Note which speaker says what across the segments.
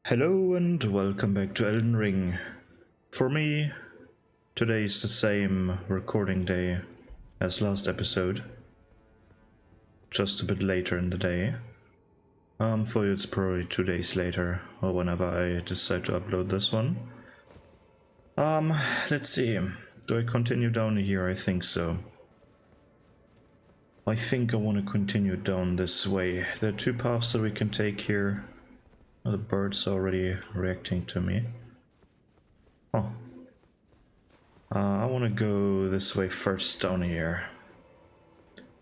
Speaker 1: Hello and welcome back to Elden Ring. For me, today is the same recording day as last episode. Just a bit later in the day. For you it's probably 2 days later, or whenever I decide to upload this one. Let's see. Do I continue down here? I think so. I think I want to continue down this way. There are two paths that we can take here. The bird's already reacting to me. Oh. I want to go this way first down here.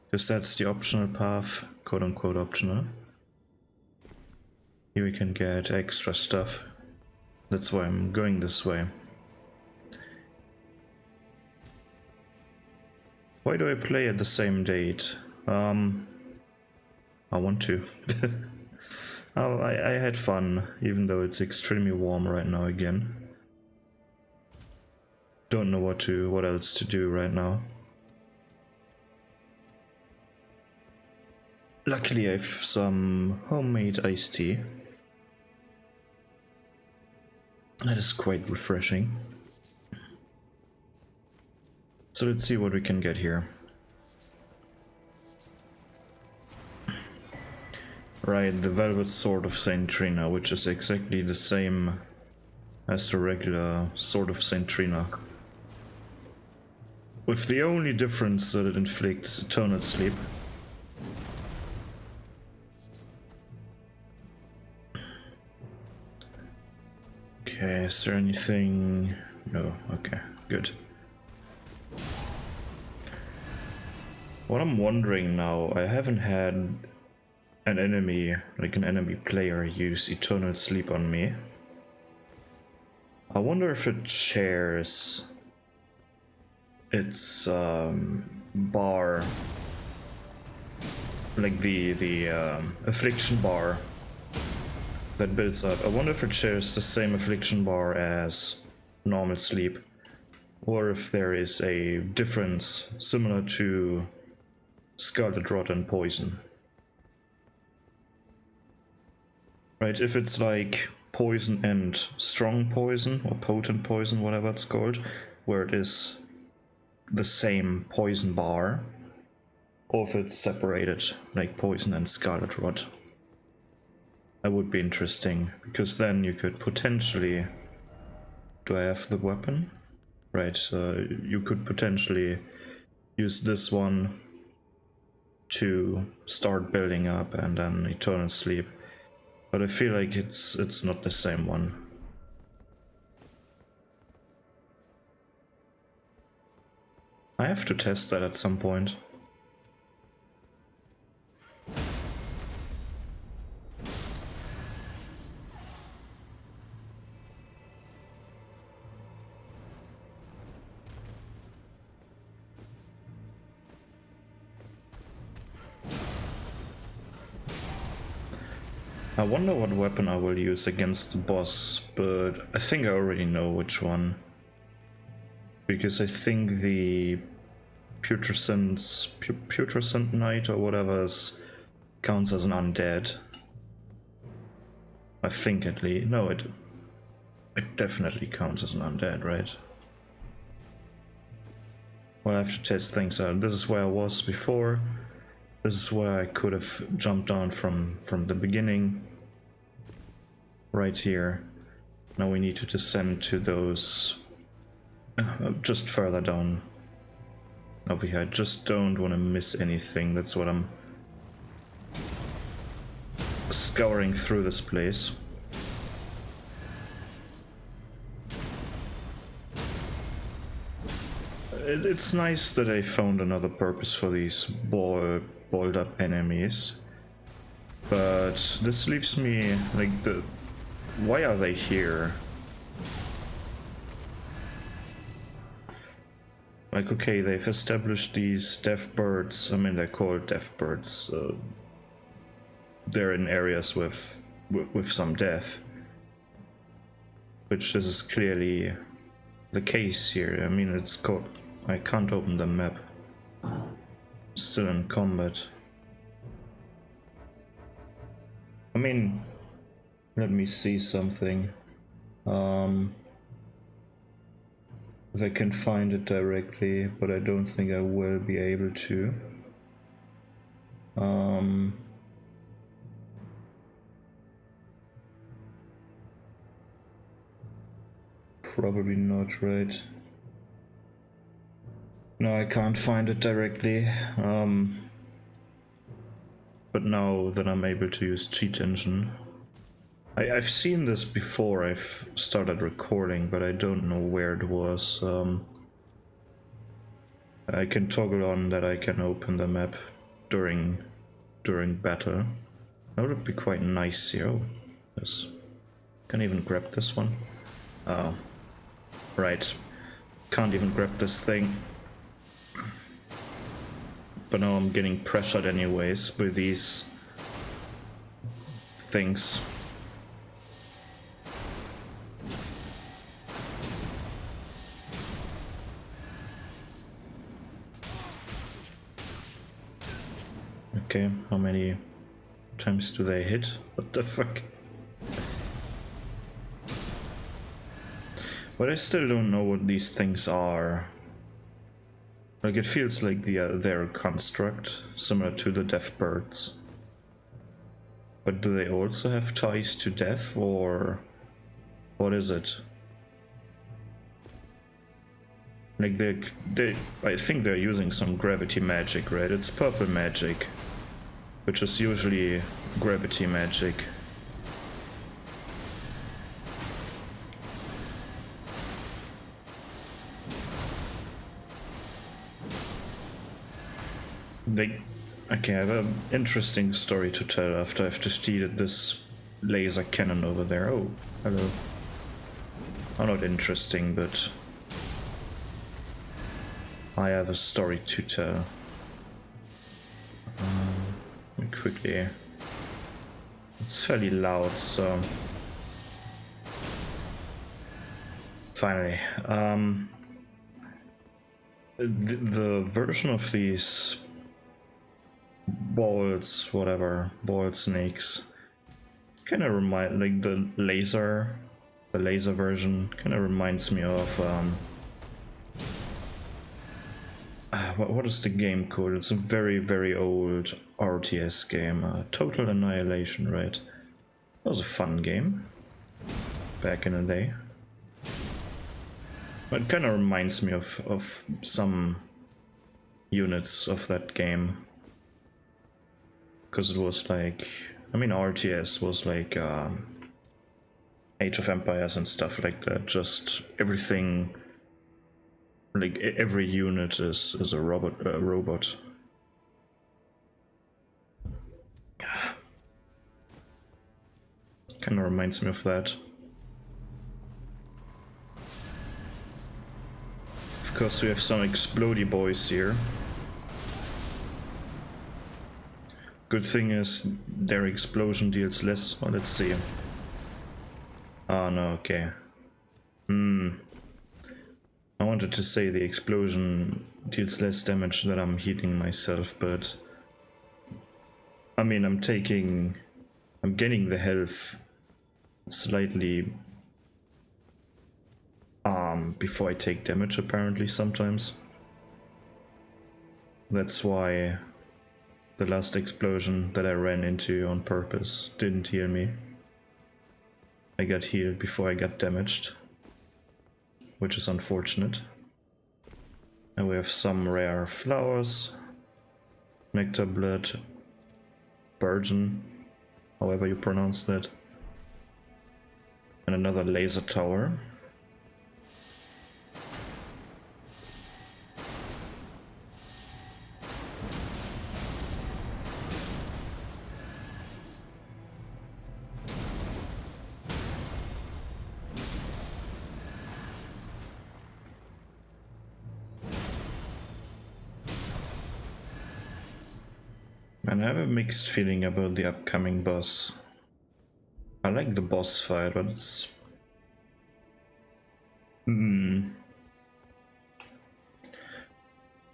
Speaker 1: Because that's the optional path, quote unquote optional. Here we can get extra stuff. That's why I'm going this way. Why do I play at the same date? I want to. I had fun, even though it's extremely warm right now again. Don't know what else to do right now. Luckily I have some homemade iced tea. That is quite refreshing. So let's see what we can get here. Right, the Velvet Sword of Saint Trina, which is exactly the same as the regular Sword of Saint Trina. With the only difference that it inflicts eternal sleep. Okay, is there anything? No, okay, good. What I'm wondering now, I haven't had an enemy, like an enemy player, use eternal sleep on me. I wonder if it shares its bar, like the affliction bar that builds up. I wonder if it shares the same affliction bar as normal sleep, or if there is a difference similar to Scarlet Rot and Poison. Right, if it's like poison and strong poison, or potent poison, whatever it's called, where it is the same poison bar, or if it's separated, like poison and Scarlet Rot. That would be interesting, because then you could potentially... Do I have the weapon? Right, you could potentially use this one to start building up and then eternal sleep. But I feel like it's not the same one. I have to test that at some point. I wonder what weapon I will use against the boss, but I think I already know which one. Because I think the Putrescent Knight or whatever counts as an undead. I think at least. No, it definitely counts as an undead, right? Well, I have to test things out. This is where I was before. This is where I could have jumped down from the beginning. Right here. Now we need to descend to those just further down over here. I just don't want to miss anything. That's what I'm scouring through this place. It's nice that I found another purpose for these balled up enemies, but this leaves me like why are they here? Like, okay, they've established these deaf birds. I mean, they're called deaf birds. They're in areas with some death, which this is clearly the case here. I mean, it's called. I can't open the map. Still in combat. I mean, Let me see something. If I can find it directly, but I don't think I will be able to. Probably not, right? No, I can't find it directly. But now that I'm able to use cheat engine. I've seen this before I've started recording, but I don't know where it was. I can toggle on that I can open the map during battle. That would be quite nice here. Oh, yes. Can even grab this one. Oh, right. Can't even grab this thing. But now I'm getting pressured anyways with these things. Okay, how many times do they hit? What the fuck? But I still don't know what these things are. Like, it feels like they're a construct, similar to the deaf birds. But do they also have ties to death, or what is it? Like, I think they're using some gravity magic, right? It's purple magic, which is usually gravity magic. Okay, I have an interesting story to tell after I've defeated this laser cannon over there. Oh, hello. Oh, not interesting, but I have a story to tell. Quickly. It's fairly loud, so... Finally. The version of these balls, whatever, ball snakes, kind of remind, like the laser version kind of reminds me of what is the game called? It's a very, very old RTS game, Total Annihilation, right? That was a fun game back in the day. It kind of reminds me of some units of that game. Because it was like, I mean, RTS was like Age of Empires and stuff like that. Just everything, like every unit is a robot. Kind of reminds me of that. Of course, we have some explodey boys here. Good thing is their explosion deals less. Well, let's see. Oh no, okay. I wanted to say the explosion deals less damage than I'm hitting myself, but I mean, I'm getting the health slightly before I take damage, apparently, sometimes. That's why the last explosion that I ran into on purpose didn't heal me. I got healed before I got damaged, which is unfortunate. And we have some rare flowers, nectar blood, burgeon, however you pronounce that, and another laser tower. And I have a mixed feeling about the upcoming boss. I like the boss fight, but it's...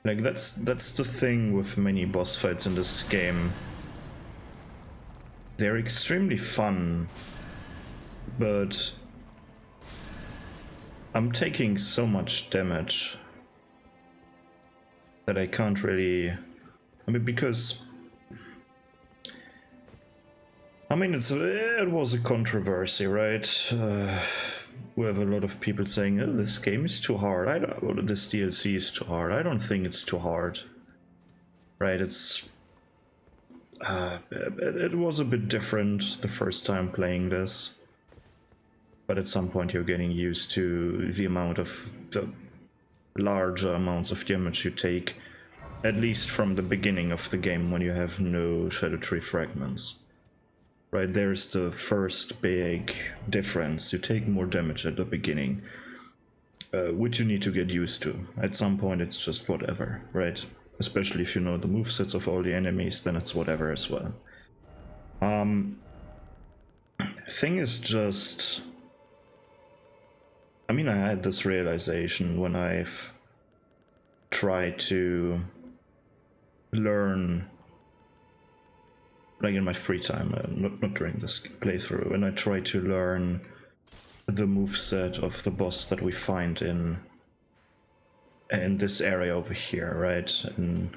Speaker 1: Like, that's the thing with many boss fights in this game. They're extremely fun, but I'm taking so much damage that I can't really... I mean, because... I mean, it was a controversy, right? We have a lot of people saying, oh, this game is too hard, or this DLC is too hard. I don't think it's too hard. Right, it's... it was a bit different the first time playing this. But at some point you're getting used to the larger amounts of damage you take, at least from the beginning of the game when you have no Shadow Tree fragments. Right, there's the first big difference. You take more damage at the beginning, which you need to get used to. At some point it's just whatever, right? Especially if you know the movesets of all the enemies, then it's whatever as well. Thing is just... I mean, I had this realization when I've tried to learn, like in my free time, not during this playthrough, when I try to learn the moveset of the boss that we find in this area over here, right? And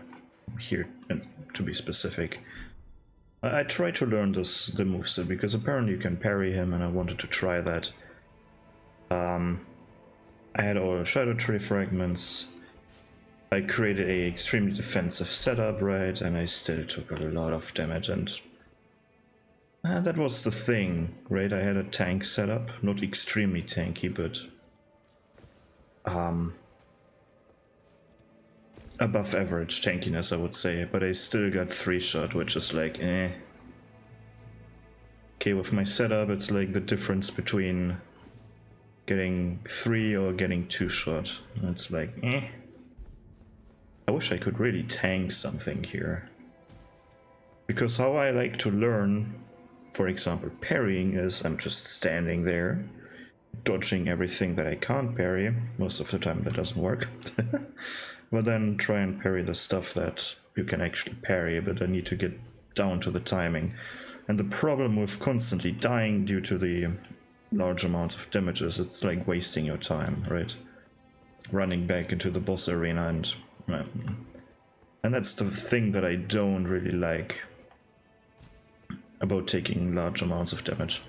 Speaker 1: here, and to be specific. I tried to learn the moveset because apparently you can parry him, and I wanted to try that. I had all Shadow Tree fragments. I created a extremely defensive setup, right? And I still took a lot of damage, and that was the thing, right? I had a tank setup, not extremely tanky, but above average tankiness, I would say. But I still got 3-shot, which is like, eh. Okay, with my setup, it's like the difference between getting 3 or getting 2-shot. It's like, eh. I wish I could really tank something here. Because how I like to learn, for example, parrying, is I'm just standing there, dodging everything that I can't parry. Most of the time that doesn't work. But then try and parry the stuff that you can actually parry, but I need to get down to the timing. And the problem with constantly dying due to the large amount of damages, it's like wasting your time, right? Running back into the boss arena, and that's the thing that I don't really like about taking large amounts of damage.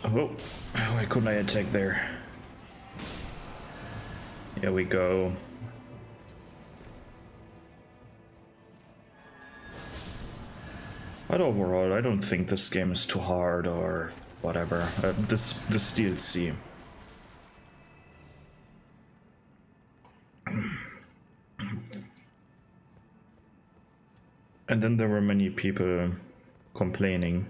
Speaker 1: Oh, why couldn't I attack there? Here we go. But overall, I don't think this game is too hard or whatever. This DLC. And then there were many people complaining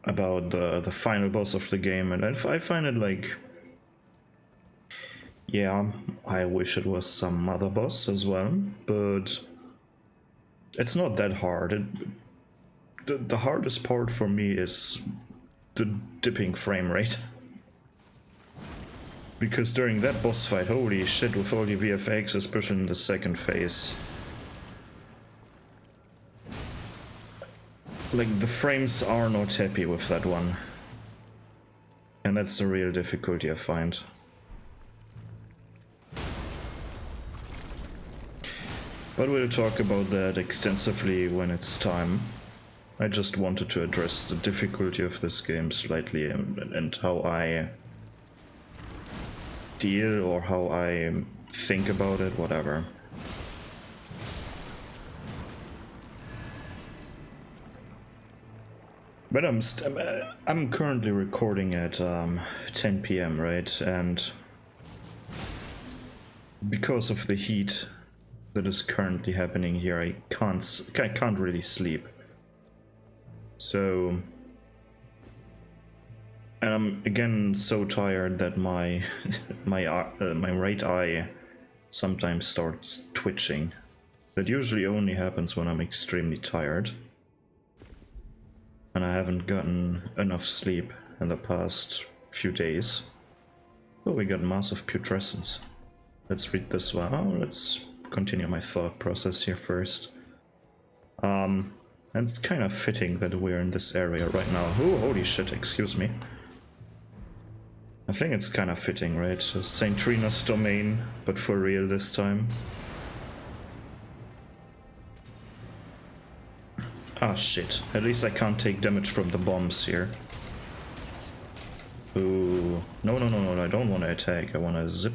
Speaker 1: about the final boss of the game, and I find it like, yeah, I wish it was some other boss as well, but it's not that hard. The hardest part for me is the dipping frame rate. Because during that boss fight, holy shit, with all the VFX, especially in the second phase, like, the frames are not happy with that one. And that's the real difficulty I find. But we'll talk about that extensively when it's time. I just wanted to address the difficulty of this game slightly, and how I deal or how I think about it, whatever. But I'm currently recording at 10 PM, right? And because of the heat that is currently happening here, I can't really sleep. So, and I'm again so tired that my my right eye sometimes starts twitching. That usually only happens when I'm extremely tired, and I haven't gotten enough sleep in the past few days. Oh, we got massive putrescence. Let's read this one. Oh, let's continue my thought process here first. And it's kind of fitting that we're in this area right now. Oh, holy shit, excuse me. I think it's kind of fitting, right? So St. Trina's domain, but for real this time. Ah, shit. At least I can't take damage from the bombs here. Ooh. No, no, no, no, I don't want to attack. I want to zip.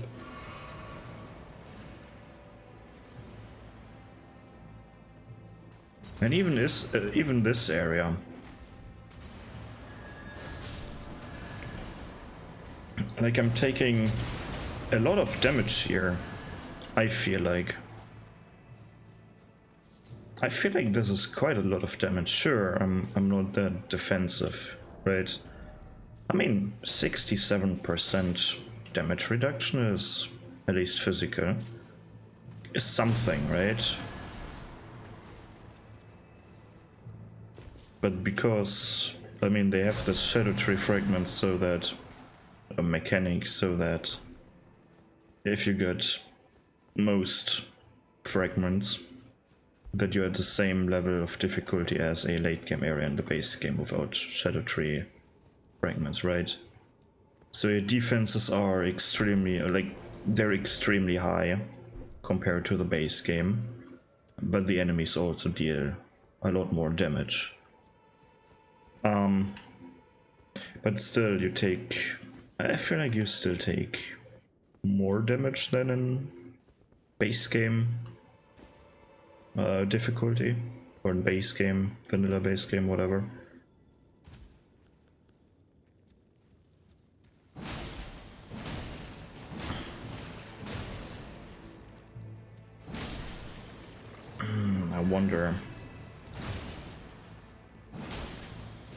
Speaker 1: And even this area. Like, I'm taking a lot of damage here, I feel like. I feel like this is quite a lot of damage. Sure, I'm not that defensive, right? I mean, 67% damage reduction is, at least physical, is something, right? But because, I mean, they have this Erdtree fragment so that, a mechanic so that if you get most fragments, that you're at the same level of difficulty as a late game area in the base game without Erdtree fragments, right? So your defenses are extremely, like, they're extremely high compared to the base game, but the enemies also deal a lot more damage. But still, you take, I feel like you still take more damage than in base game difficulty, or in base game, vanilla base game, whatever. I wonder.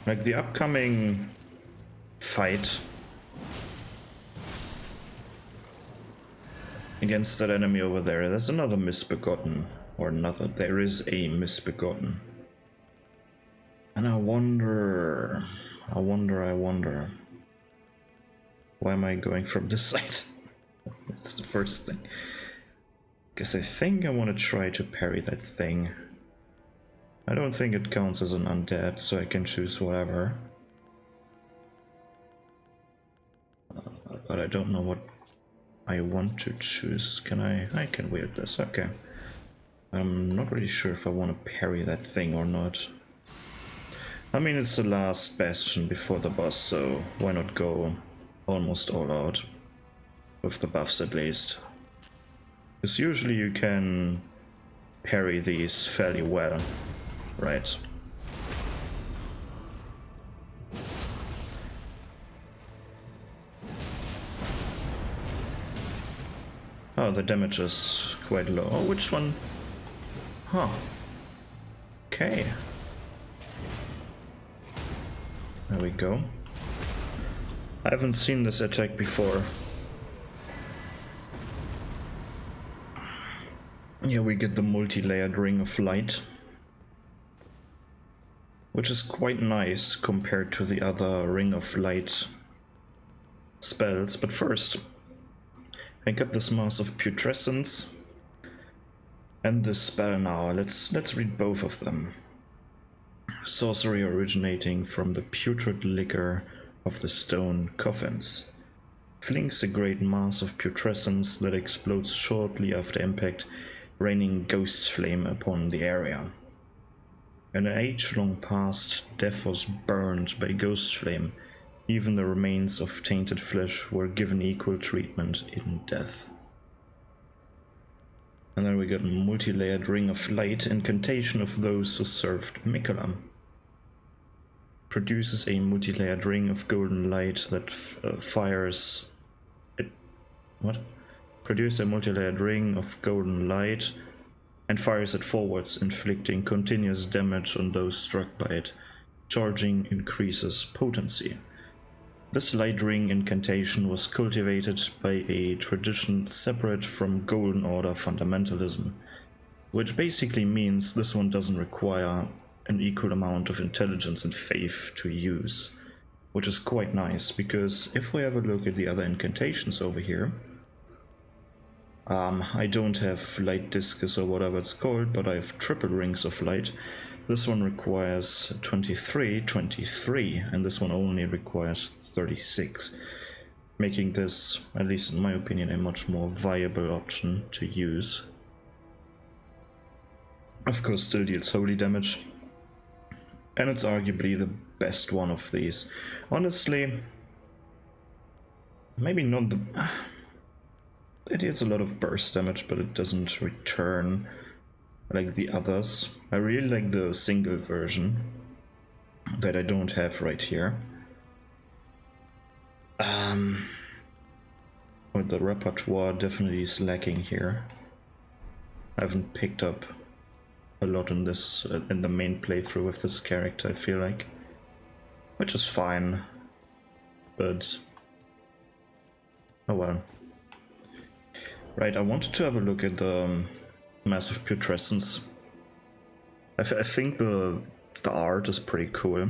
Speaker 1: Like the upcoming fight against that enemy over there, there's another misbegotten, or another, there is a misbegotten. And I wonder, why am I going from this side? That's the first thing. Because I think I want to try to parry that thing. I don't think it counts as an undead, so I can choose whatever. But I don't know what I want to choose. Can I can wield this, okay. I'm not really sure if I want to parry that thing or not. I mean, it's the last bastion before the boss, so why not go almost all out? With the buffs at least. Because usually you can parry these fairly well, right? Oh, the damage is quite low. Oh, which one? Huh. Okay. There we go. I haven't seen this attack before. Yeah, we get the multi-layered Ring of Light, which is quite nice compared to the other Ring of Light spells. But first, I got this Mass of Putrescence and this spell now. Let's read both of them. Sorcery originating from the putrid liquor of the stone coffins. Flings a great mass of putrescence that explodes shortly after impact, raining ghost flame upon the area. In an age long past, death was burned by ghost flame. Even the remains of tainted flesh were given equal treatment in death. And then we got a multi-layered Ring of Light, incantation of those who served Mikolam. Produces a multi-layered ring of golden light that fires it. What? Produce a multi-layered ring of golden light and fires it forwards, inflicting continuous damage on those struck by it. Charging increases potency. This light ring incantation was cultivated by a tradition separate from Golden Order fundamentalism, which basically means this one doesn't require an equal amount of intelligence and faith to use, which is quite nice, because if we have a look at the other incantations over here, I don't have light discus or whatever it's called, but I have triple rings of light. This one requires 23, 23, and this one only requires 36, making this, at least in my opinion, a much more viable option to use. Of course, still deals holy damage, and it's arguably the best one of these. Honestly, maybe not the... It deals a lot of burst damage, but it doesn't return like the others. I really like the single version that I don't have right here. But the repertoire definitely is lacking here. I haven't picked up a lot in this in the main playthrough with this character, I feel like, which is fine, but oh well. Right, I wanted to have a look at the Massive Putrescence. I think the art is pretty cool.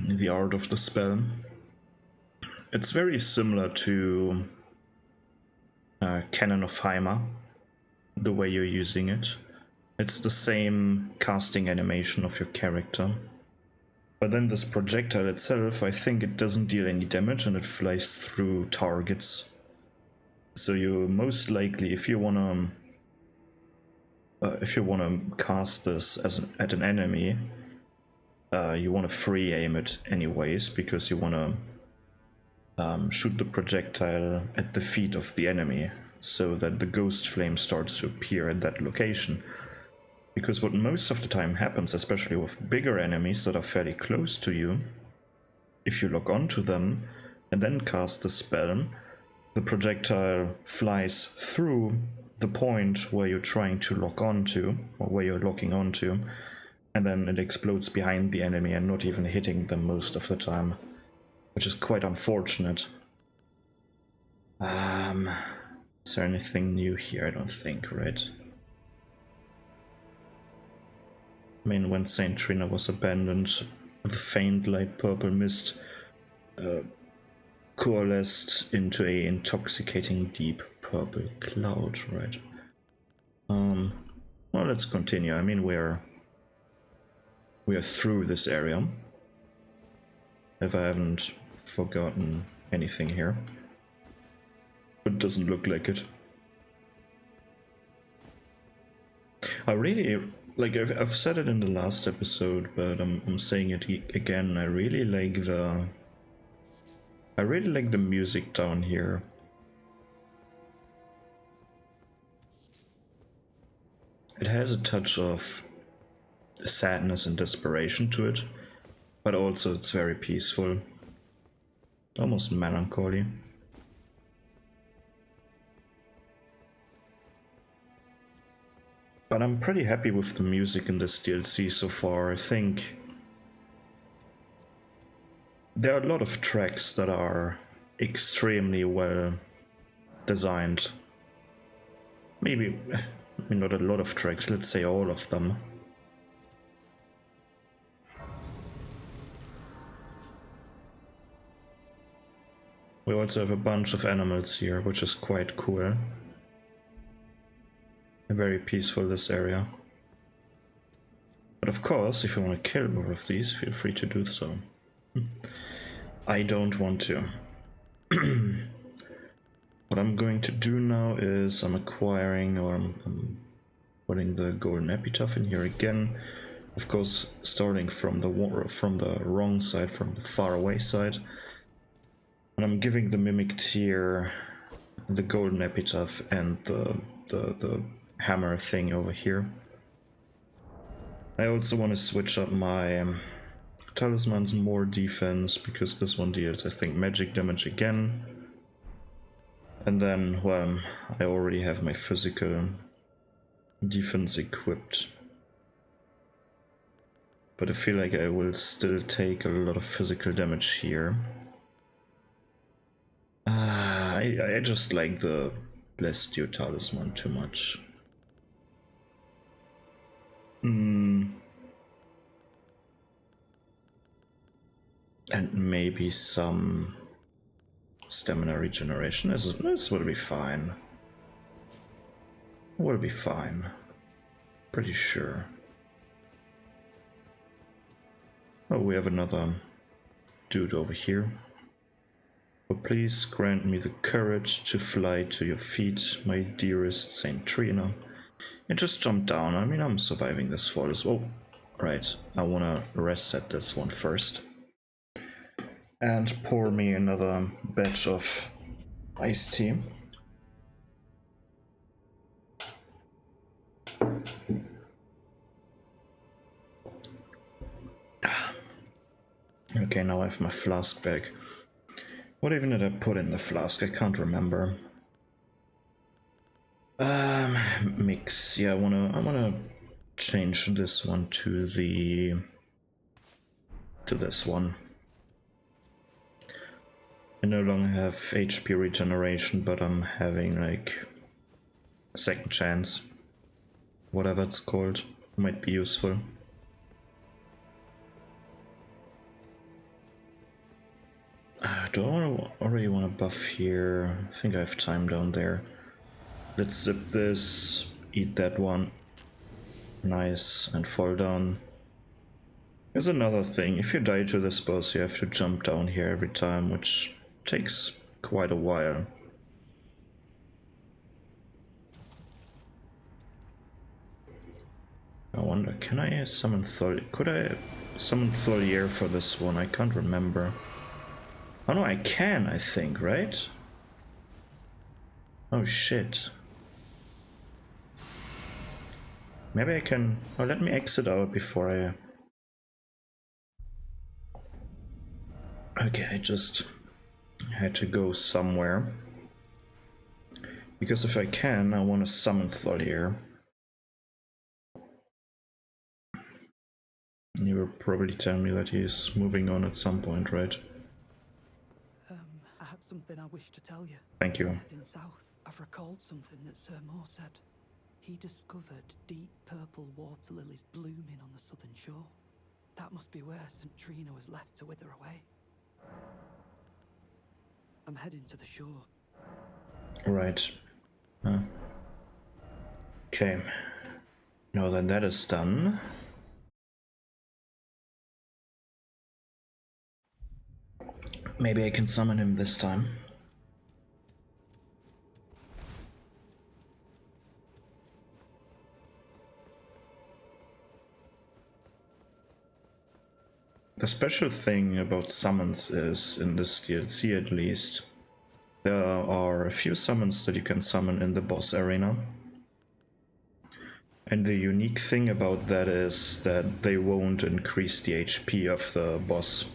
Speaker 1: The art of the spell. It's very similar to Canon of Heimer, the way you're using it. It's the same casting animation of your character. But then this projectile itself, I think it doesn't deal any damage and it flies through targets. So you most likely, if you wanna cast this at an enemy, you wanna free aim it anyways, because you wanna shoot the projectile at the feet of the enemy, so that the ghost flame starts to appear at that location. Because what most of the time happens, especially with bigger enemies that are fairly close to you, if you lock onto them and then cast the spell, the projectile flies through the point where you're trying to lock onto, or where you're locking onto, and then it explodes behind the enemy and not even hitting them most of the time, which is quite unfortunate. Is there anything new here? I don't think, right? I mean, when Saint Trina was abandoned, the faint light purple mist coalesced into a intoxicating deep purple cloud, right? Well, let's continue. I mean, we are through this area, if I haven't forgotten anything here. But it doesn't look like it. I really, like, I've said it in the last episode, but I'm saying it again. I really like the music down here. It has a touch of sadness and desperation to it, but also it's very peaceful, almost melancholy. But I'm pretty happy with the music in this DLC so far. I think there are a lot of tracks that are extremely well designed. Maybe not a lot of tracks, let's say all of them. We also have a bunch of animals here, which is quite cool. Very peaceful, this area. But of course, if you want to kill more of these, feel free to do so. I don't want to. What I'm going to do now is I'm acquiring, or I'm putting the golden epitaph in here again. Of course, starting from the wrong side, from the far away side. And I'm giving the mimic tier the golden epitaph and the hammer thing over here. I also want to switch up my talismans more defense, because this one deals, I think, magic damage again. And then, well, I already have my physical defense equipped. But I feel like I will still take a lot of physical damage here. I just like the Blessed Dew talisman too much. And maybe some stamina regeneration. This will be fine. Will be fine. Pretty sure. Oh, we have another dude over here. Oh, please grant me the courage to fly to your feet, my dearest Saint Trina. And just jump down. I mean, I'm surviving this fall as well. Right, I wanna rest at this one first. And pour me another batch of iced tea. Okay, now I have my flask back. What even did I put in the flask? I can't remember. Mix. Yeah, I wanna change this one to this one. I no longer have HP regeneration, but I'm having like a second chance. Whatever it's called. Might be useful. Do I already want to buff here? I think I have time down there. Let's zip this, eat that one. Nice, and fall down. There's another thing, if you die to this boss you have to jump down here every time, which takes quite a while. I wonder, can I summon could I summon Tholier for this one? I can't remember. Oh no, I can, I think, right? Oh shit. Maybe I can... Oh, let me exit out before I... Okay, I just had to go somewhere. Because if I can, I want to summon Tholier. You were probably telling me that he's moving on at some point, right?
Speaker 2: I had something I wish to tell you.
Speaker 1: Thank you.
Speaker 2: Heading south, I've recalled something that Sir Moore said. He discovered deep purple water lilies blooming on the southern shore. That must be where St. Trina was left to wither away. I'm heading to the shore.
Speaker 1: Right. Okay. Now that that is done. Maybe I can summon him this time. The special thing about summons is, in this DLC at least, there are a few summons that you can summon in the boss arena. And the unique thing about that is that they won't increase the HP of the boss.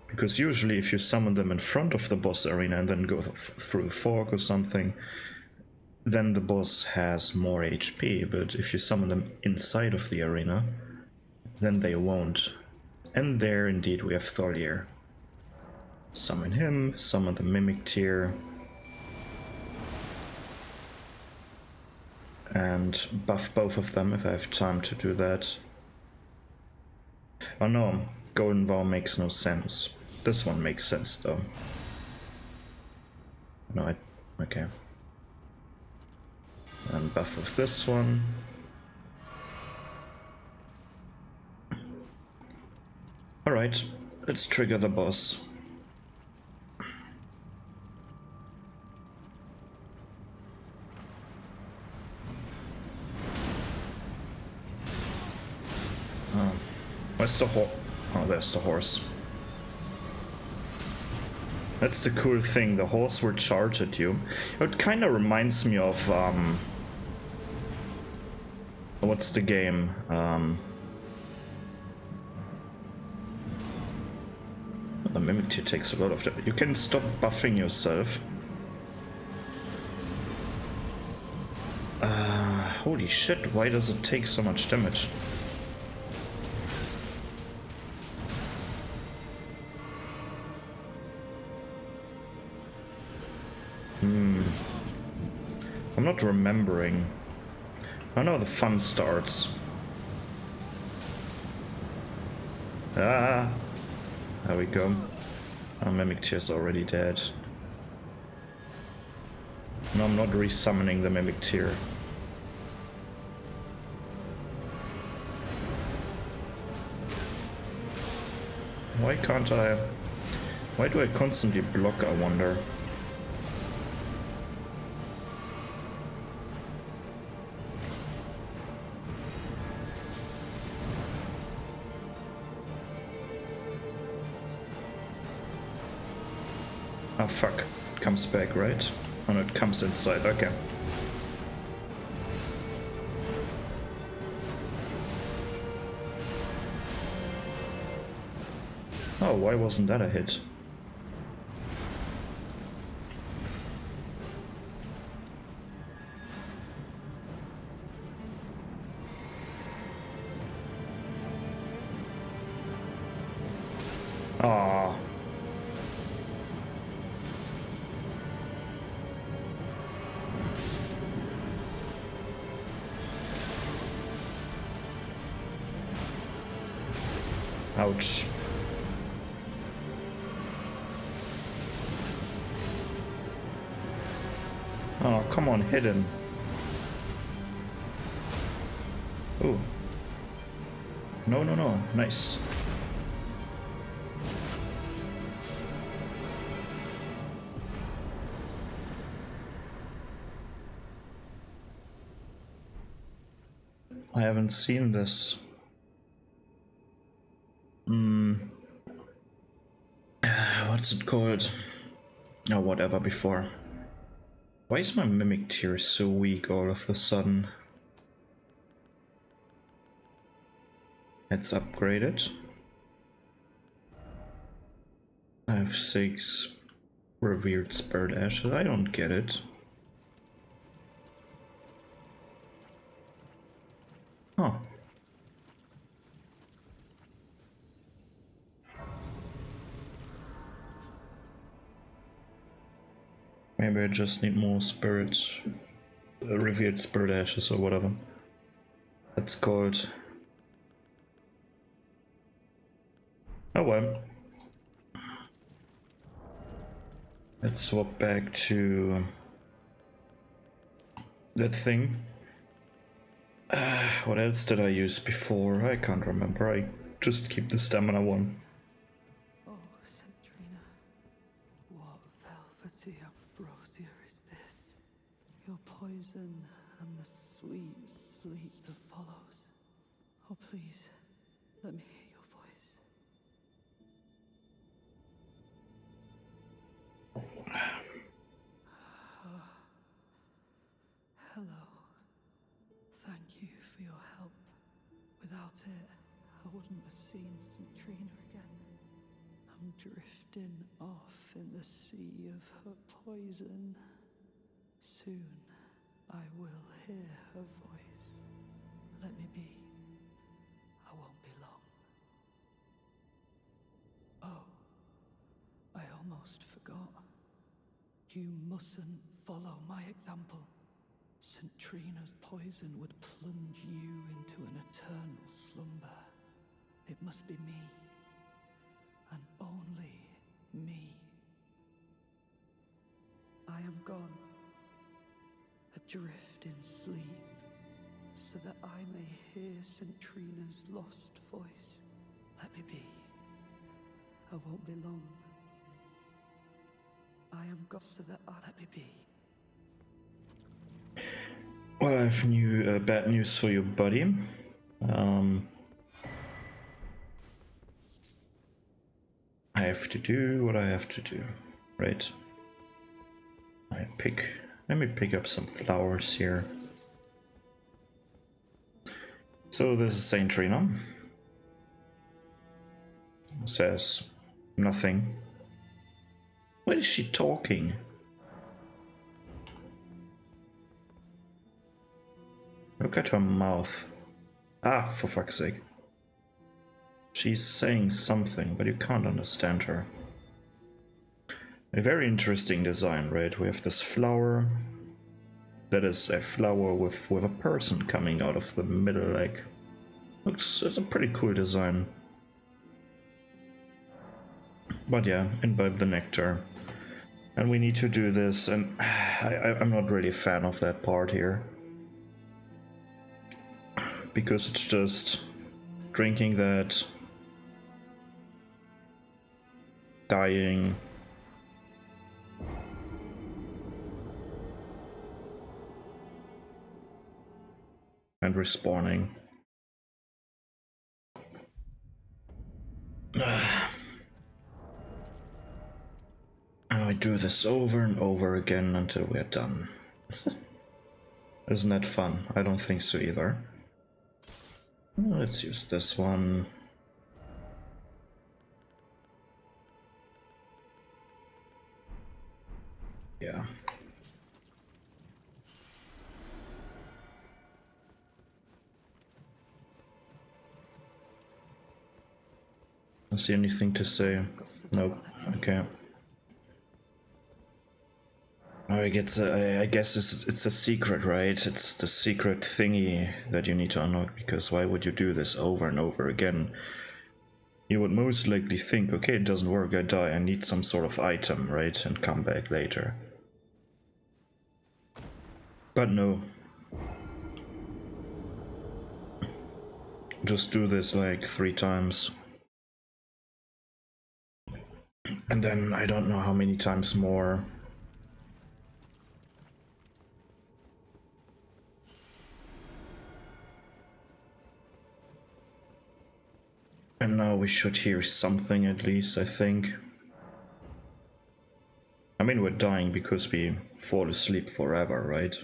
Speaker 1: Because usually if you summon them in front of the boss arena and then go through the fog or something, then the boss has more HP, but if you summon them inside of the arena, then they won't. And there indeed we have Tholier. Summon him, summon the Mimic Tier, and buff both of them if I have time to do that. Oh no, Golden Vow makes no sense. This one makes sense though. No, okay. And buff of this one. Alright, let's trigger the boss. Oh, where's the horse? Oh, there's the horse. That's the cool thing, the horse will charge at you. It kind of reminds me of, what's the game? The Mimic Tier takes a lot of damage. You can stop buffing yourself. Holy shit, why does it take so much damage? I'm not remembering. I know the fun starts. Ah! There we go. Our Mimic Tier's already dead. No, I'm not resummoning the Mimic Tear. Why can't I... Why do I constantly block, I wonder? Oh fuck, it comes back, right? Oh no, it comes inside, okay. Oh, why wasn't that a hit? Ah. Ouch. Oh, come on, hit him. Oh. No, no, no. Nice. I haven't seen this. What's it called? Oh, whatever before. Why is my Mimic Tear so weak all of a sudden? It's upgraded. I have 6 revered spirit ashes. I don't get it. Huh. Maybe I just need more spirits. Revered spirit ashes or whatever that's called. Oh well. Let's swap back to that thing. What else did I use before? I can't remember. I just keep the stamina one.
Speaker 2: Oh, St. Trina, what velvety ambrosia is this? Your poison and the sweet sleep that follows. Oh, please, let me hear your voice. Hello. Thank you for your help. Without it, I wouldn't have seen St. Trina again. I'm drifting off in the sea of her poison. Soon, I will hear her voice. Let me be. I won't be long. Oh, I almost forgot. You mustn't follow my example. St. Trina's poison would plunge you into an eternal slumber. It must be me, and only me. I am gone, adrift in sleep, so that I may hear St. Trina's lost voice. Let me be. I won't be long. I am gone, so that I let me be.
Speaker 1: Well, I have bad news for you, buddy. I have to do what I have to do, right? Let me pick up some flowers here. So this is Saint Trina. Says nothing. What is she talking? Look at her mouth. Ah, for fuck's sake. She's saying something, but you can't understand her. A very interesting design, right? We have this flower. That is a flower with a person coming out of the middle, like... It's a pretty cool design. But yeah, imbibe the nectar. And we need to do this, and I'm not really a fan of that part here. Because it's just drinking that, dying, and respawning. And we do this over and over again until we're done. Isn't that fun? I don't think so either. Let's use this one. Yeah. Don't see anything to say. Nope. Okay. I guess it's a secret, right? It's the secret thingy that you need to unlock, because why would you do this over and over again? You would most likely think, okay, it doesn't work, I die, I need some sort of item, right? And come back later. But no. Just do this like 3 times. And then I don't know how many times more. And now we should hear something at least, I think. I mean, we're dying because we fall asleep forever, right?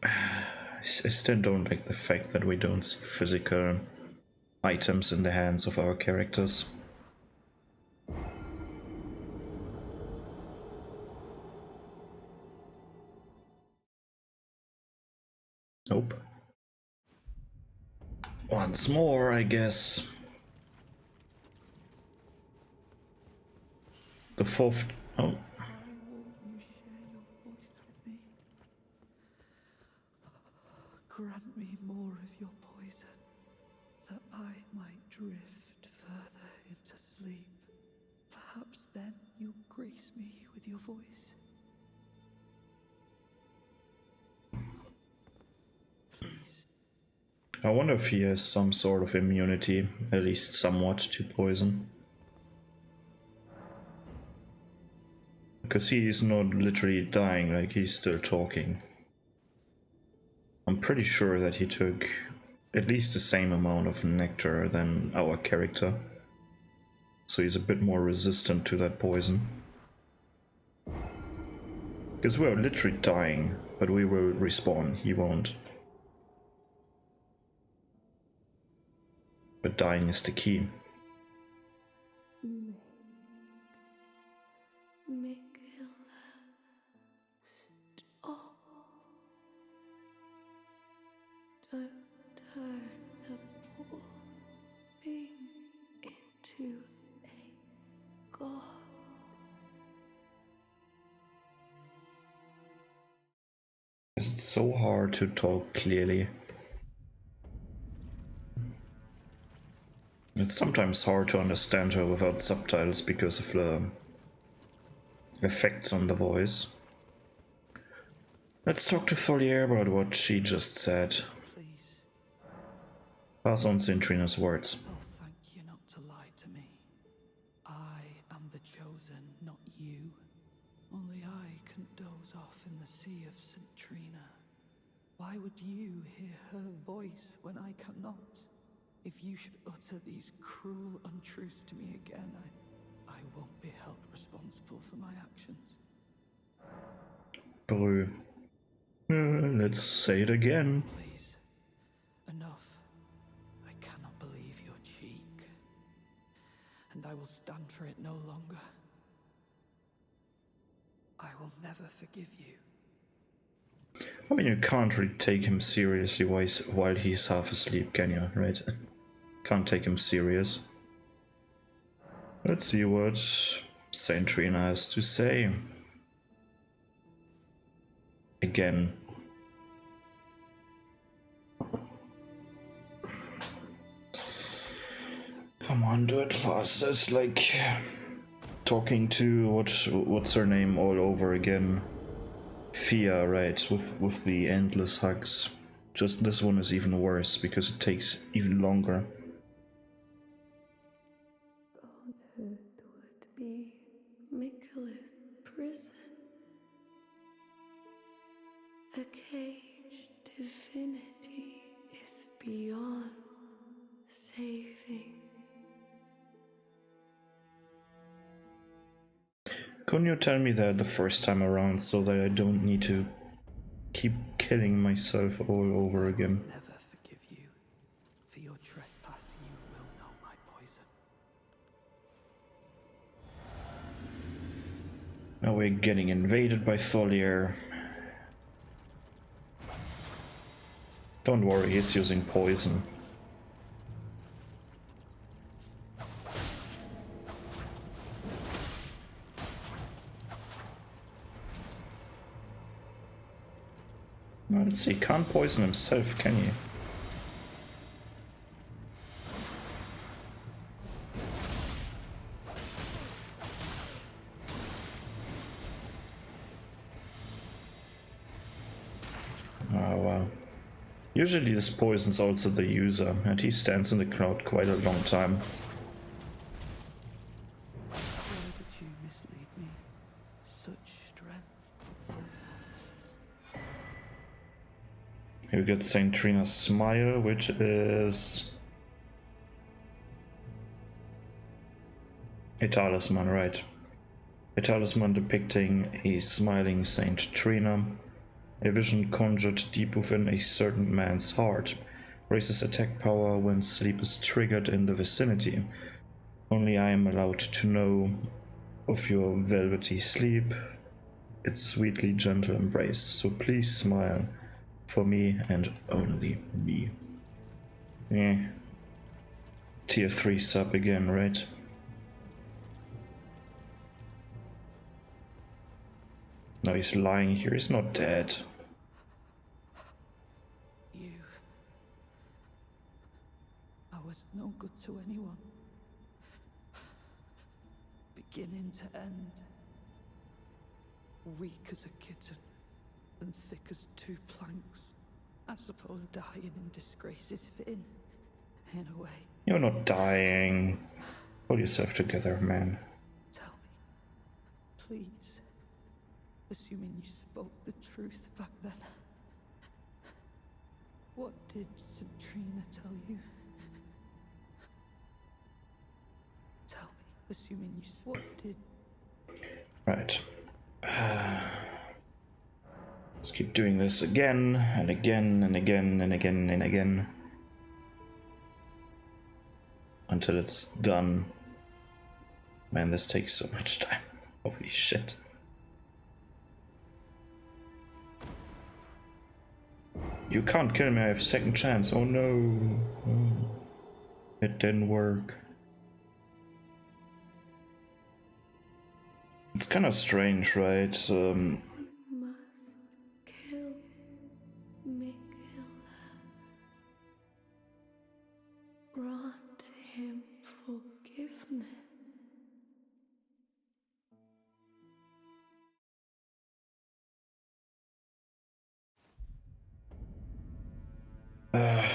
Speaker 1: I still don't like the fact that we don't see physical items in the hands of our characters. Nope. Once more, I guess. The 4th... Oh.
Speaker 2: Why won't you share your voice with me? Grant me more of your poison, that I might drift further into sleep. Perhaps then you'll grace me with your voice. Please.
Speaker 1: I wonder if he has some sort of immunity, at least somewhat, to poison. Because he is not literally dying, like he's still talking. I'm pretty sure that he took at least the same amount of nectar than our character. So he's a bit more resistant to that poison. Because we're literally dying, but we will respawn, he won't. But dying is the key.
Speaker 2: Don't turn the poor thing into a god.
Speaker 1: Is it so hard to talk clearly? It's sometimes hard to understand her without subtitles because of the effects on the voice. Let's talk to Follier about what she just said.
Speaker 2: Please,
Speaker 1: Pass on Trina's words.
Speaker 2: I'll thank you not to lie to me. I am the chosen, not you. Only I can doze off in the sea of St. Trina. Why would you hear her voice when I cannot? If you should utter these cruel untruths to me again, I won't be held responsible for my actions.
Speaker 1: Bru. Let's say it again.
Speaker 2: Please, enough. I cannot believe your cheek. And I will stand for it no longer. I will never forgive you.
Speaker 1: I mean, you can't really take him seriously while he's half asleep, can you? Right? Can't take him serious. Let's see what Saint Trina has to say. Again. Come Come on, do it fast. It's like talking to what's her name all over again. Fia, right? With the endless hugs. Just this one is even worse because it takes even longer.
Speaker 2: Godhood would be Michaela's prison. A cage divinity is beyond saving.
Speaker 1: Couldn't you tell me that the first time around so that I don't need to keep killing myself all over again?
Speaker 2: Never forgive you. For your trespass, you will know my poison.
Speaker 1: Now we're getting invaded by Tholier. Don't worry, he's using poison. Now, let's see, can't poison himself, can you? Oh wow. Usually this poisons also the user, and he stands in the crowd quite a long time.
Speaker 2: Why did you mislead me? Such strength.
Speaker 1: Here we get Saint Trina's smile, which is a talisman, right? A talisman depicting a smiling Saint Trina. A vision conjured deep within a certain man's heart. Raises attack power when sleep is triggered in the vicinity. Only I am allowed to know of your velvety sleep, its sweetly gentle embrace. So please smile for me and only me. Yeah. Tier 3 sub again, right? No, he's lying here. He's not dead.
Speaker 2: You. I was no good to anyone. Beginning to end. Weak as a kitten, and thick as two planks. I suppose dying in disgrace is fitting, in a way.
Speaker 1: You're not dying. Pull yourself together, man.
Speaker 2: Tell me, please, assuming you spoke the truth back then. What did St. Trina tell you? Tell me, assuming you... What did...
Speaker 1: Right. Let's keep doing this again and again and again and again and again until it's done. Man, this takes so much time. Holy shit. You can't kill me, I have a second chance. Oh no. Oh. It didn't work. It's kind of strange, right?
Speaker 2: Must kill Michaela. Grant him forgiveness.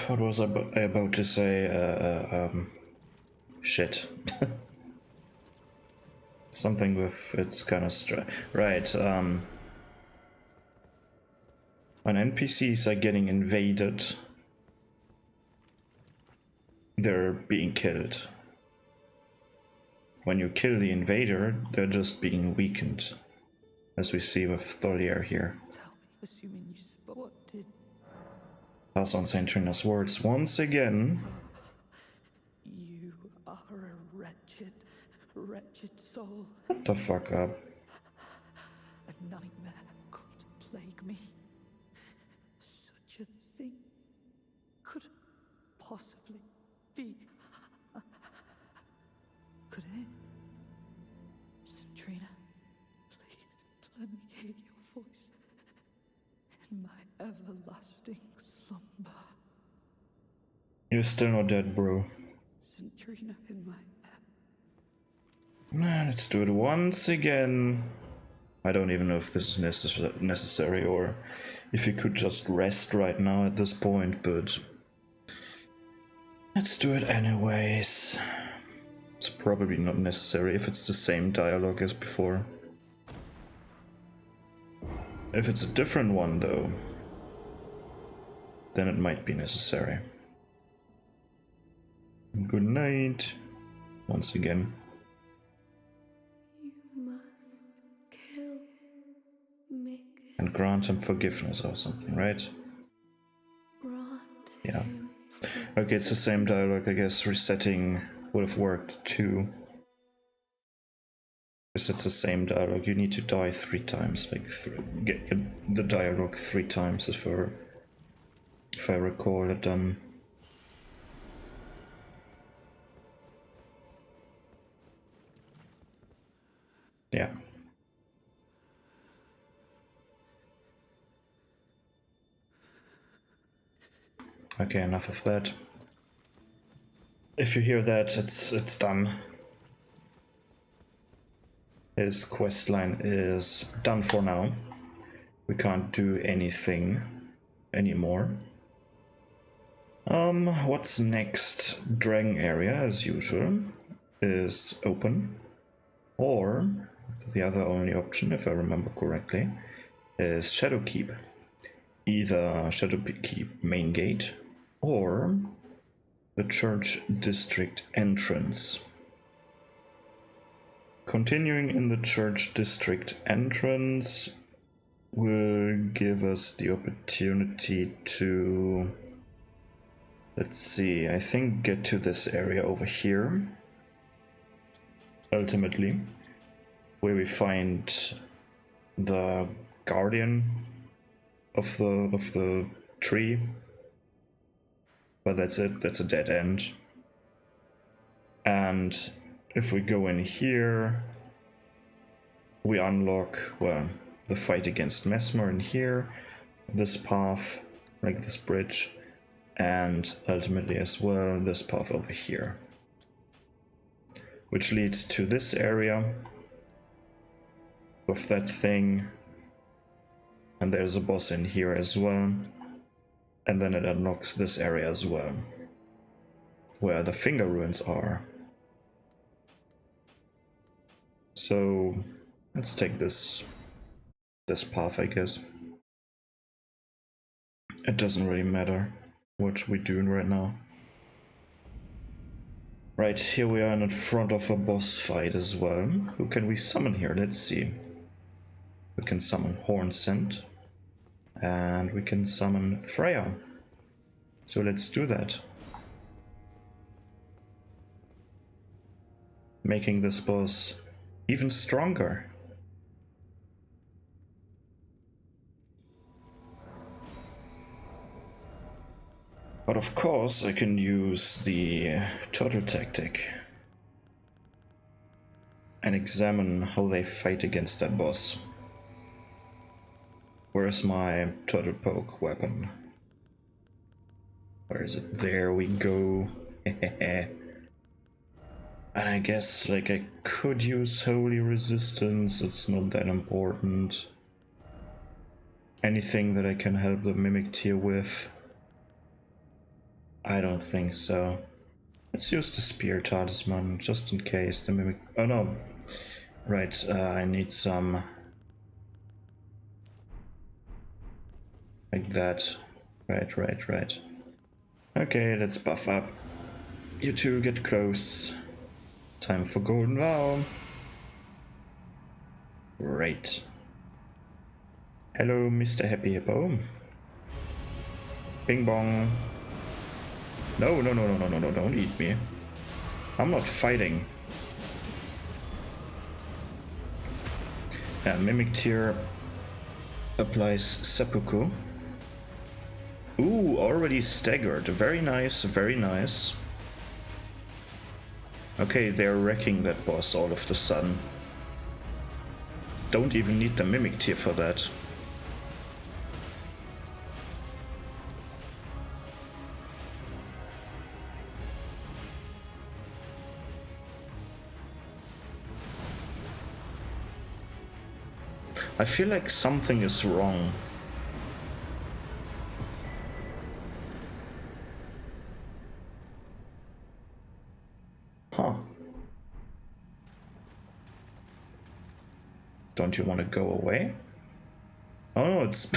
Speaker 1: What was I about to say? Shit. Something with it's kind of right. When NPCs are getting invaded, they're being killed. When you kill the invader, they're just being weakened, as we see with Tholier here.
Speaker 2: Tell me, assuming you spoke... What did...
Speaker 1: Pass on Saint Trina's words once again.
Speaker 2: You are a wretched, wretched soul.
Speaker 1: Shut the fuck up.
Speaker 2: A nightmare come to plague me. Such a thing could possibly be. Could it? St. Trina, please let me hear your voice in my everlasting slumber.
Speaker 1: You're still not dead, bro.
Speaker 2: St. Trina, in my
Speaker 1: Let's do it once again. I don't even know if this is necessary or if you could just rest right now at this point, but let's do it anyways. It's probably not necessary if it's the same dialogue as before. If it's a different one though, then it might be necessary. Good night, once again.
Speaker 2: You must kill Mick.
Speaker 1: And grant him forgiveness or something, right?
Speaker 2: Grant
Speaker 1: Yeah.
Speaker 2: him
Speaker 1: Okay, it's the same dialogue, I guess. Resetting would have worked too. Because it's the same dialogue. You need to die 3 times, like get the dialogue 3 times if I recall it. Yeah. Okay, enough of that. If you hear that, it's done. His questline is done for now. We can't do anything anymore. What's next? Dragon area, as usual, is open. Or the other only option, if I remember correctly, is Shadowkeep. Either Shadowkeep main gate or the church district entrance. Continuing in the church district entrance will give us the opportunity to, let's see, I think get to this area over here. Ultimately, where we find the guardian of the tree. But that's it, that's a dead end. And if we go in here, we unlock, well, the fight against Mesmer in here, this path, like this bridge, and ultimately as well this path over here, which leads to this area with that thing, and there's a boss in here as well, and then it unlocks this area as well, where the finger ruins are. So let's take this path, I guess. It doesn't really matter what we're doing right now. Right, here we are in front of a boss fight as well. Who can we summon here? Let's see. We can summon Hornsent. And we can summon Freya. So let's do that. Making this boss even stronger. But of course I can use the turtle tactic and examine how they fight against that boss. Where's my turtle poke weapon? Where is it? There we go. And I guess like I could use holy resistance, it's not that important. Anything that I can help the mimic tier with? I don't think so. Let's use the spear talisman just in case the mimic. Oh no! Right, I need some. Like that. Right. Okay, let's buff up. You two get close. Time for Golden Vow. Great. Hello, Mr. Happy Hippo. Bing bong. No, don't eat me. I'm not fighting. Mimic tier applies seppuku. Ooh, already staggered. Very nice, very nice. Okay, they're wrecking that boss all of the sudden. Don't even need the mimic tier for that. I feel like something is wrong. Huh. Don't you want to go away? Oh no, it's...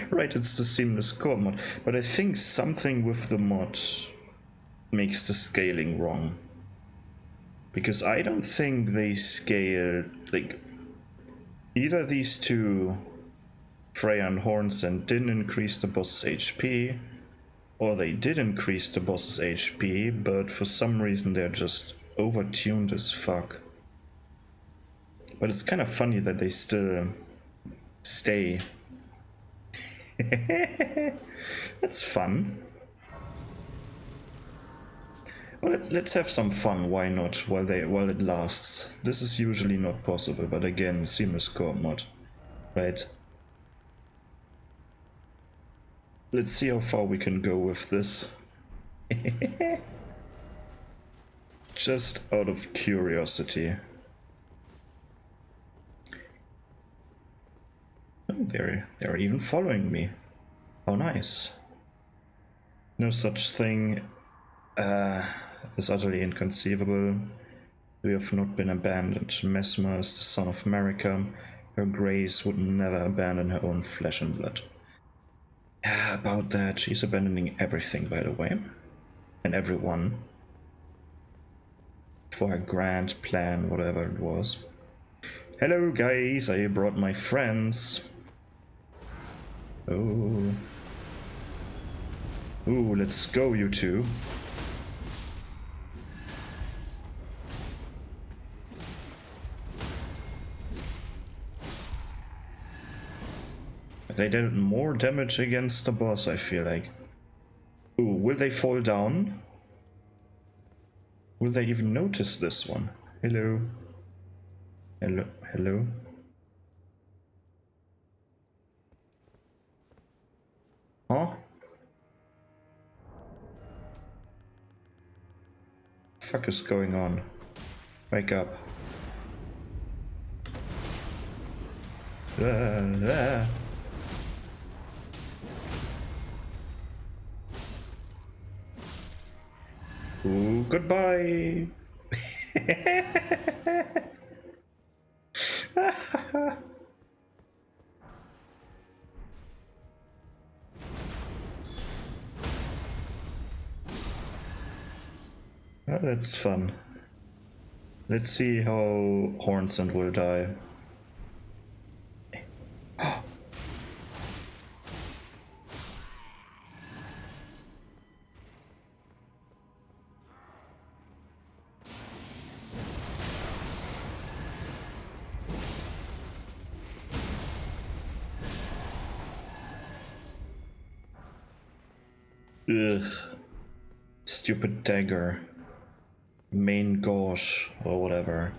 Speaker 1: Right, it's the seamless core mod. But I think something with the mod makes the scaling wrong. Because I don't think they scale, like, either these two, Freya and Hornsend, didn't increase the boss's HP, or they did increase the boss's HP, but for some reason they're just overtuned as fuck. But it's kind of funny that they still stay. That's fun. Well, let's have some fun. Why not? While it lasts. This is usually not possible, but again, seamless core mod, right? Let's see how far we can go with this. Just out of curiosity. Oh, they're even following me. How nice. No such thing is utterly inconceivable. We have not been abandoned. Mesmer is the son of Marika. Her grace would never abandon her own flesh and blood. About that, she's abandoning everything, by the way. And everyone. For her grand plan, whatever it was. Hello guys, I brought my friends. Oh. Ooh, let's go, you two. They did more damage against the boss, I feel like. Ooh, will they fall down? Will they even notice this one? Hello? Hello? Hello? Huh? Fuck is going on? Wake up. Ah. Ooh, goodbye. Oh, that's fun. Let's see how Hornsend will die. Ugh. Stupid dagger. Main gauche, or whatever.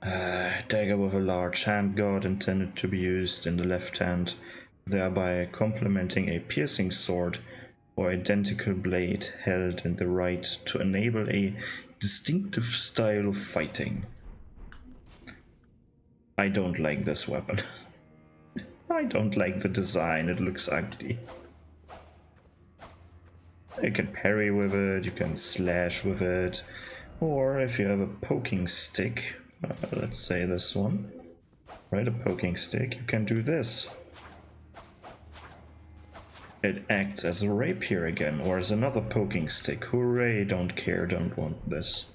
Speaker 1: Dagger with a large handguard intended to be used in the left hand, thereby complementing a piercing sword or identical blade held in the right to enable a distinctive style of fighting. I don't like this weapon. I don't like the design, it looks ugly. You can parry with it, you can slash with it, or if you have a poking stick, let's say this one, right, a poking stick, you can do this. It acts as a rapier again, or as another poking stick. Hooray, don't care, don't want this.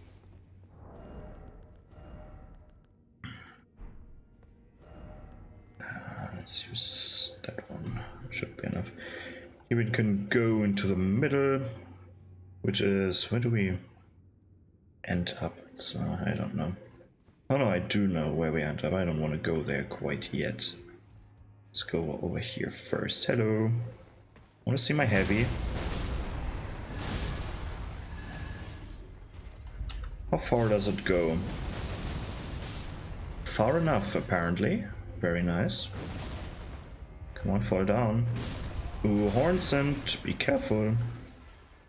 Speaker 1: Let's use that one, should be enough. Here we can go into the middle, which is, where do we end up? It's, I don't know. Oh no, I do know where we end up. I don't want to go there quite yet. Let's go over here first. Hello. Want to see my heavy? How far does it go? Far enough, apparently. Very nice. Come on, fall down. Ooh, Hornsend, be careful.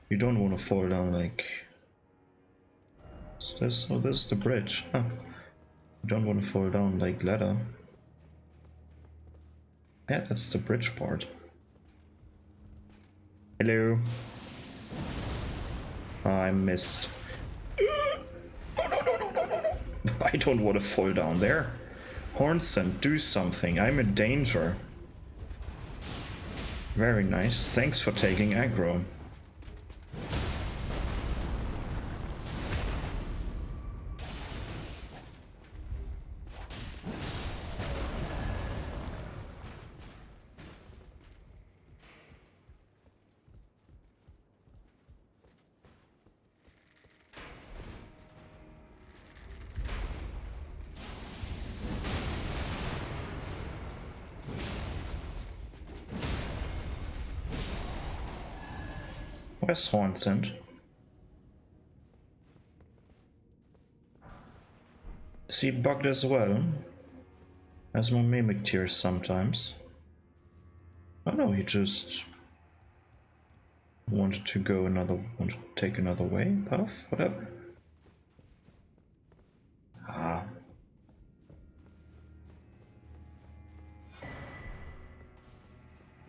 Speaker 1: You don't want to fall down like... What's this? Oh, this is the bridge. Huh. I don't want to fall down like ladder. Yeah, that's the bridge part. Hello. I missed. I don't want to fall down there. Hornsent, do something. I'm in danger. Very nice. Thanks for taking aggro. Where's Hornsent? Is he bugged as well? As my mimic tears sometimes. Oh no, he just wanted to take another way, path, whatever. Ah.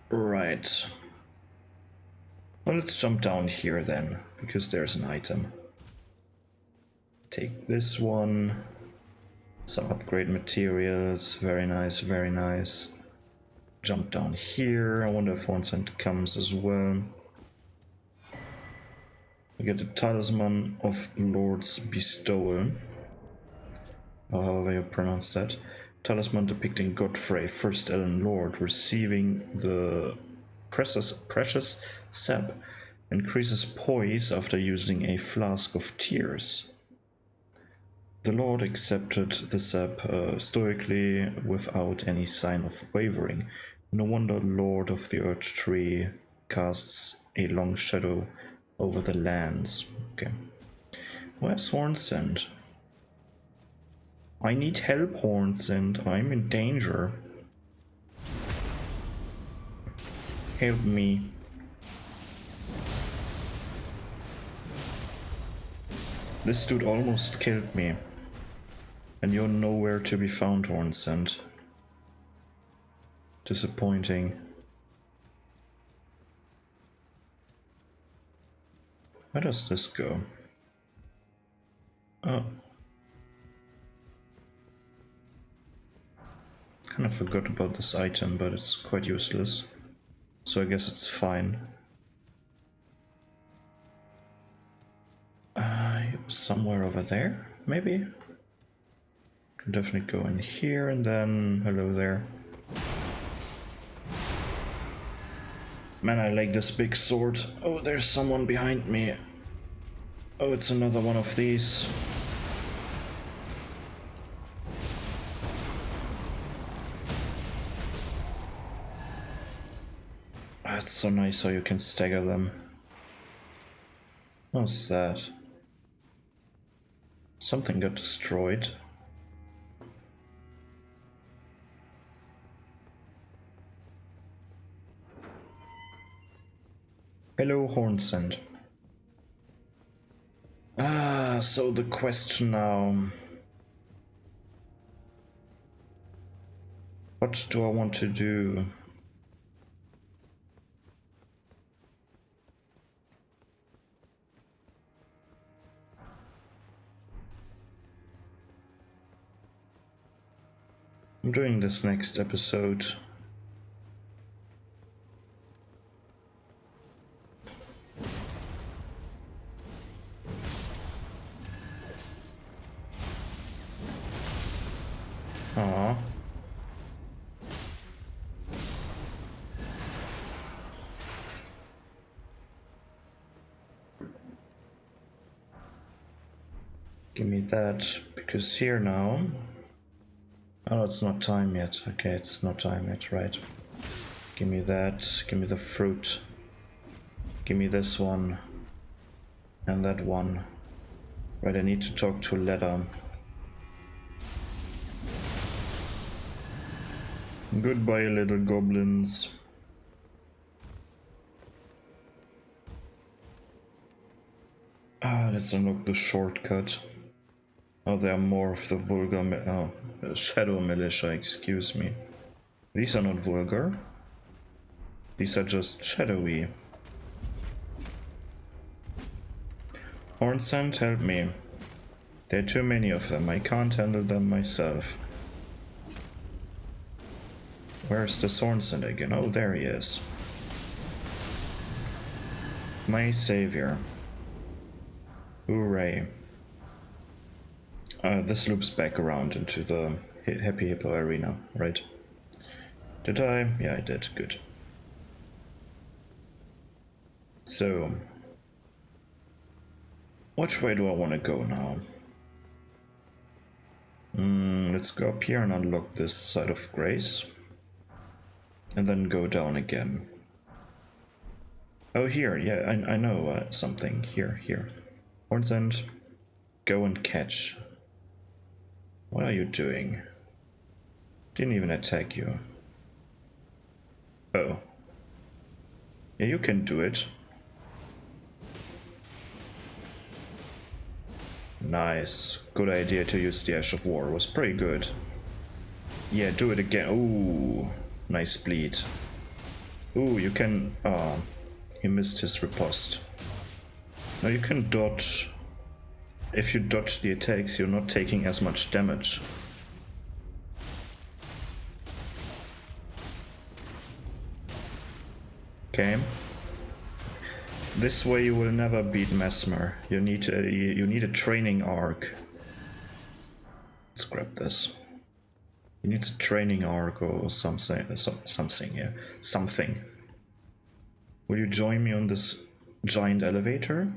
Speaker 1: Right. Well, let's jump down here then, because there's an item. Take this one. Some upgrade materials. Very nice, very nice. Jump down here. I wonder if Hornsent comes as well. We get the Talisman of Lord's Bestowal. Or however you pronounce that. Talisman depicting Godfrey, first Elven Lord, receiving the precious sap. Increases poise after using a flask of tears. The Lord accepted the sap stoically without any sign of wavering. No wonder Lord of the Erdtree casts a long shadow over the lands. Okay. Where's Hornsent? I need help, Hornsent. I'm in danger. Help me. This dude almost killed me. And you're nowhere to be found, Hornsent. Disappointing. Where does this go? Oh. Kind of forgot about this item, but it's quite useless. So I guess it's fine. Somewhere over there, maybe? Can definitely go in here and then hello there. Man, I like this big sword. Oh, there's someone behind me. Oh, it's another one of these. Oh, it's so nice how you can stagger them. What's that? Something got destroyed. Hello, Hornsent. So the question now. What do I want to do? I'm doing this next episode. Aww. Give me that, because here now... Oh, it's not time yet. Okay, it's not time yet, right. Give me that, give me the fruit. Give me this one. And that one. Right, I need to talk to Leather. Goodbye, little goblins. Let's unlock the shortcut. Oh, they are more of the vulgar, shadow militia, excuse me. These are not vulgar. These are just shadowy. Hornsend, help me. There are too many of them. I can't handle them myself. Where's the Hornsend again? Oh, there he is. My savior. Hooray. This loops back around into the Happy Hippo arena, right? Did I? Yeah, I did. Good. So, which way do I want to go now? Let's go up here and unlock this side of grace. And then go down again. Oh, here. Yeah, I know something. Here. Hornsend, go and catch. What are you doing? Didn't even attack you. Oh. Yeah, you can do it. Nice. Good idea to use the Ash of War. Was pretty good. Yeah, do it again. Ooh. Nice bleed. Ooh, you can... he missed his riposte. Now you can dodge. If you dodge the attacks, you're not taking as much damage. Okay. This way you will never beat Mesmer. You need a training arc. Let's grab this. He needs a training arc or something. Something, yeah. Something. Will you join me on this giant elevator?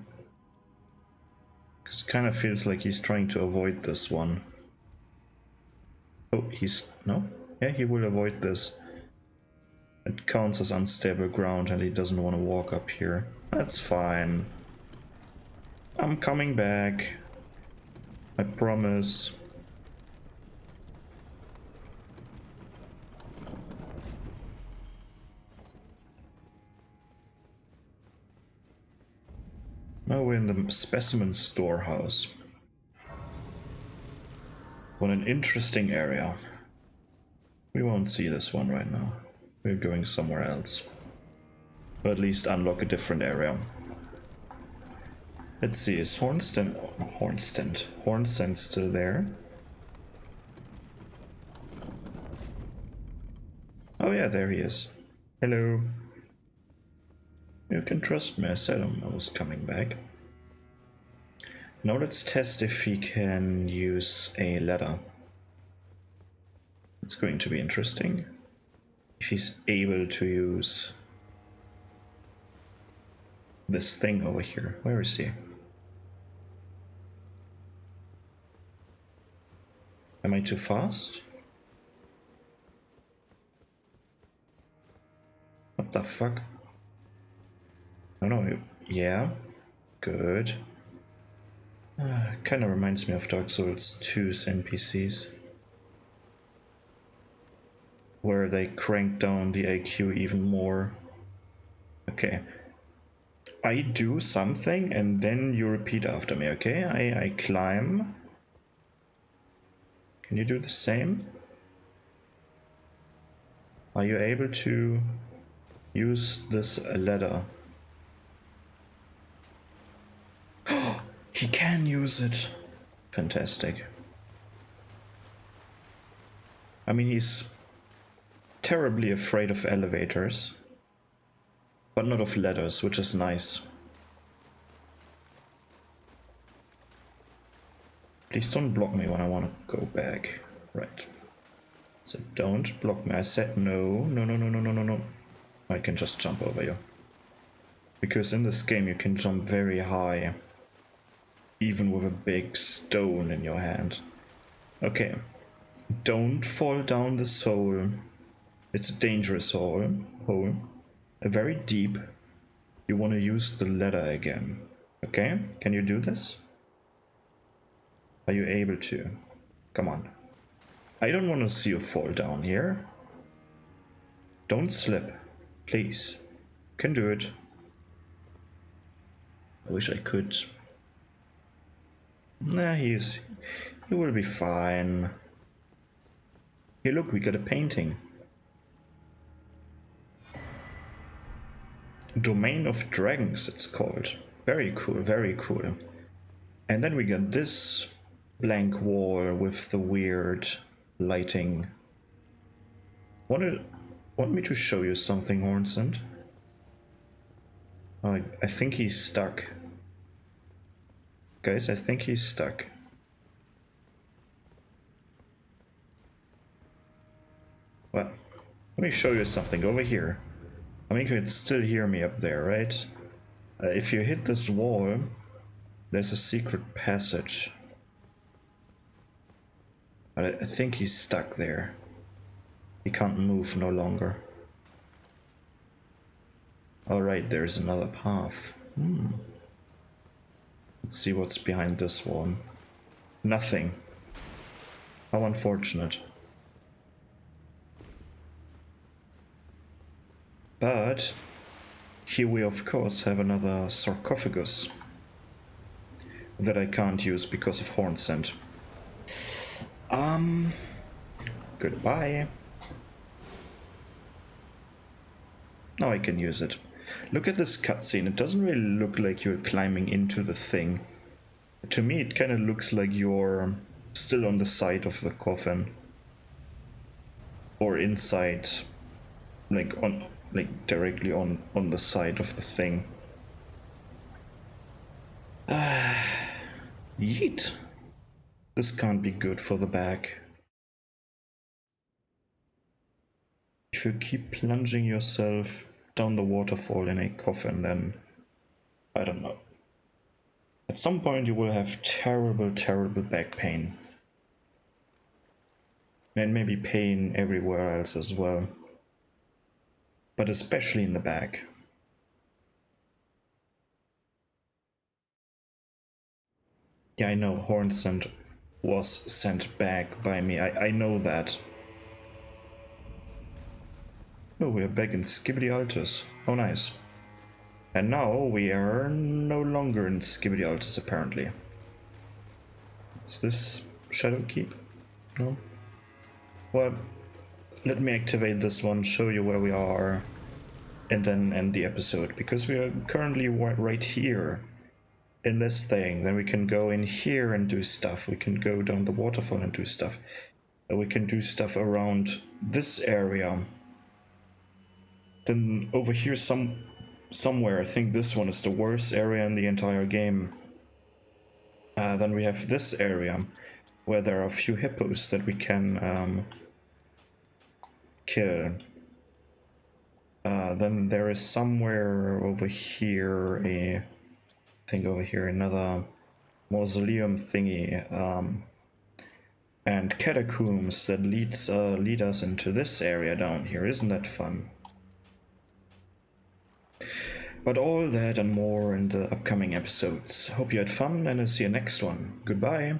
Speaker 1: Because it kind of feels like he's trying to avoid this one. Oh, no? Yeah, he will avoid this. It counts as unstable ground and he doesn't want to walk up here. That's fine. I'm coming back. I promise. Now we're in the specimen storehouse. What an interesting area. We won't see this one right now. We're going somewhere else. Or at least unlock a different area. Let's see, is Hornsend still there? Oh yeah, there he is. Hello. You can trust me, I said I was coming back. Now let's test if he can use a ladder. It's going to be interesting. If he's able to use this thing over here. Where is he? Am I too fast? What the fuck? Oh no, yeah, good. Kinda reminds me of Dark Souls 2's NPCs. Where they crank down the IQ even more. Okay. I do something and then you repeat after me, okay? I climb. Can you do the same? Are you able to use this ladder? He can use it. Fantastic. I mean, he's terribly afraid of elevators, but not of ladders, which is nice. Please don't block me when I want to go back. Right. So don't block me. I said no. No. I can just jump over you. Because in this game you can jump very high. Even with a big stone in your hand. Okay. Don't fall down this hole. It's a dangerous hole. A very deep. You want to use the ladder again. Okay? Can you do this? Are you able to? Come on. I don't want to see you fall down here. Don't slip. Please. You can do it. I wish I could. Nah, he's You will be fine. Here, look, we got a painting. Domain of Dragons, it's called. Very cool, very cool. And then we got this blank wall with the weird lighting. Want me to show you something, Hornsend? I think he's stuck. Guys, I think he's stuck. Well, let me show you something over here. I mean, you can still hear me up there, right? If you hit this wall, there's a secret passage. But I think he's stuck there. He can't move no longer. Alright, there's another path. Let's see what's behind this one. Nothing. How unfortunate. But here we of course have another sarcophagus that I can't use because of Hornsend. Goodbye. Now I can use it. Look at this cutscene. It doesn't really look like you're climbing into the thing. To me, it kind of looks like you're still on the side of the coffin, or inside, like directly on the side of the thing. Yeet. This can't be good for the back. If you keep plunging yourself down the waterfall in a coffin, then I don't know. At some point you will have terrible, terrible back pain. And maybe pain everywhere else as well. But especially in the back. Yeah, I know Hornsend was sent back by me. I know that. Oh, we're back in Skibidi Altus. Oh, nice. And now we are no longer in Skibidi Altus, apparently. Is this Shadow Keep? No? Well, let me activate this one, show you where we are, and then end the episode, because we are currently right here in this thing. Then we can go in here and do stuff. We can go down the waterfall and do stuff. We can do stuff around this area. Then over here somewhere, I think this one is the worst area in the entire game. Then we have this area where there are a few hippos that we can kill. Then there is somewhere over here I think over here another mausoleum thingy, and catacombs that lead us into this area down here. Isn't that fun? But all that and more in the upcoming episodes. Hope you had fun, and I'll see you next one. Goodbye.